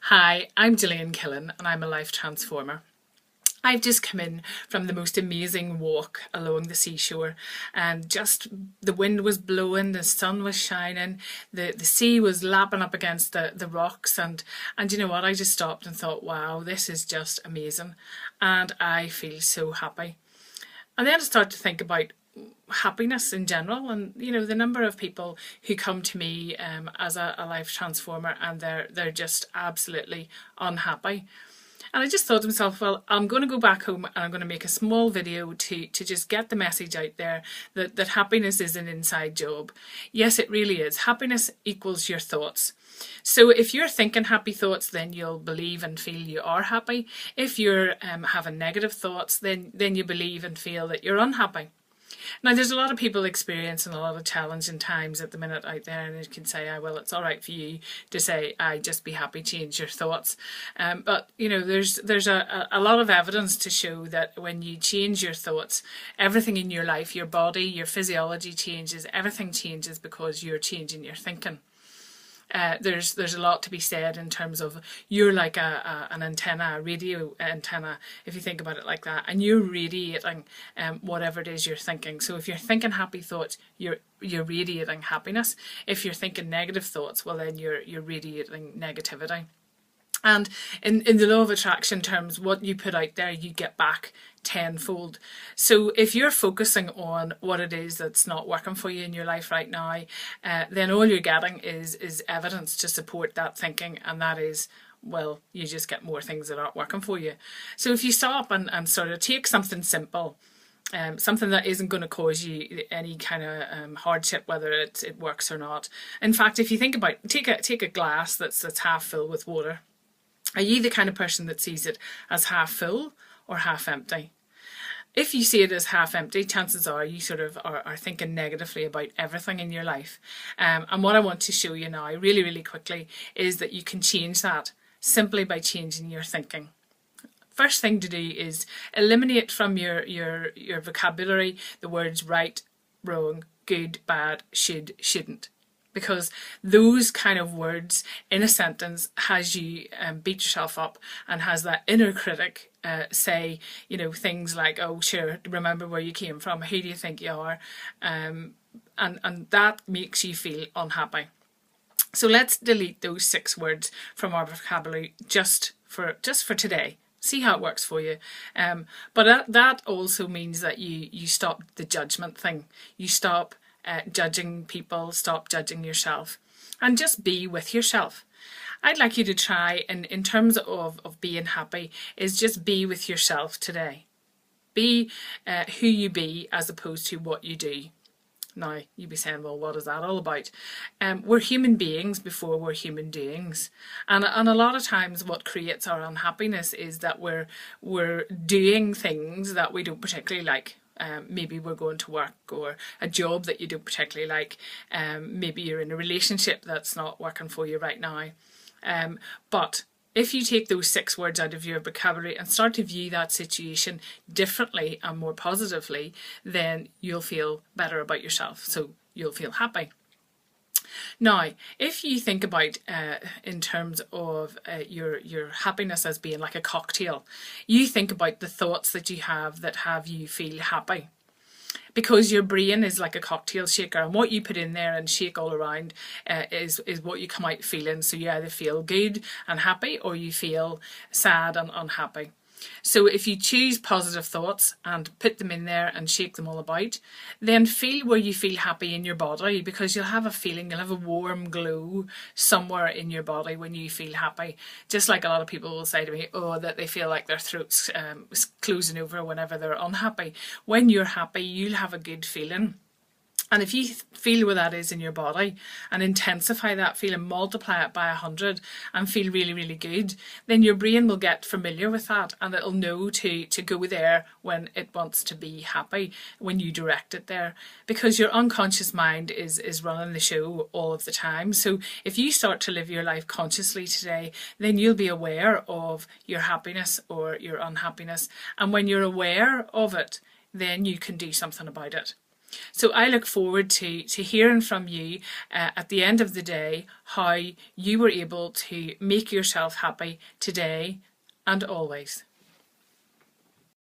Hi, I'm Gillian Killen and I'm a life transformer. I've just come in from the most amazing walk along the seashore, and just the wind was blowing, the sun was shining, the sea was lapping up against the rocks, and you know what, I just stopped and thought, wow, this is just amazing, and I feel so happy. And then I started to think about happiness in general, and you know, the number of people who come to me as a life transformer and they're just absolutely unhappy. And I just thought to myself, well, I'm going to go back home and I'm going to make a small video to just get the message out there that happiness is an inside job. Yes, it really is. Happiness equals your thoughts. So if you're thinking happy thoughts, then you'll believe and feel you are happy. If you're having negative thoughts, then you believe and feel that you're unhappy. Now, there's a lot of people experiencing a lot of challenging times at the minute out there, and you can say, well, it's all right for you to say, just be happy, change your thoughts. But, you know, there's a lot of evidence to show that when you change your thoughts, everything in your life, your body, your physiology changes, everything changes because you're changing your thinking. There's a lot to be said in terms of you're like an antenna, a radio antenna, if you think about it like that, and you're radiating whatever it is you're thinking. So if you're thinking happy thoughts, you're radiating happiness. If you're thinking negative thoughts, well then you're radiating negativity. And in the law of attraction terms, what you put out there, you get back tenfold. So if you're focusing on what it is that's not working for you in your life right now, then all you're getting is evidence to support that thinking, and that is, well, you just get more things that aren't working for you. So if you stop and sort of take something simple, something that isn't going to cause you any kind of hardship, whether it works or not. In fact, if you think about take a glass that's half filled with water. Are you the kind of person that sees it as half full or half empty? If you see it as half empty, chances are you sort of are thinking negatively about everything in your life. And what I want to show you now, really, really quickly, is that you can change that simply by changing your thinking. First thing to do is eliminate from your vocabulary the words right, wrong, good, bad, should, shouldn't. Because those kind of words in a sentence has you beat yourself up and has that inner critic say, you know, things like, oh, sure, remember where you came from, who do you think you are? And that makes you feel unhappy. So let's delete those 6 words from our vocabulary just for today. See how it works for you. But that also means that you stop the judgment thing. You stop judging people, stop judging yourself, and just be with yourself. I'd like you to try, in terms of being happy, is just be with yourself today. Be who you be as opposed to what you do. Now, you'd be saying, well, what is that all about? We're human beings before we're human doings. And a lot of times what creates our unhappiness is that we're doing things that we don't particularly like. Maybe we're going to work, or a job that you don't particularly like. Maybe you're in a relationship that's not working for you right now. But if you take those 6 words out of your vocabulary and start to view that situation differently and more positively, then you'll feel better about yourself. So you'll feel happy. Now, if you think about in terms of your happiness as being like a cocktail, you think about the thoughts that you have you feel happy. Because your brain is like a cocktail shaker, and what you put in there and shake all around is what you come out feeling. So you either feel good and happy, or you feel sad and unhappy. So if you choose positive thoughts and put them in there and shake them all about, then feel where you feel happy in your body, because you'll have a feeling, you'll have a warm glow somewhere in your body when you feel happy. Just like a lot of people will say to me, oh, that they feel like their throat's closing over whenever they're unhappy. When you're happy, you'll have a good feeling. And if you feel where that is in your body and intensify that feeling, multiply it by 100 and feel really, really good, then your brain will get familiar with that, and it'll know to go there when it wants to be happy, when you direct it there. Because your unconscious mind is running the show all of the time. So if you start to live your life consciously today, then you'll be aware of your happiness or your unhappiness. And when you're aware of it, then you can do something about it. So I look forward to hearing from you at the end of the day how you were able to make yourself happy today and always.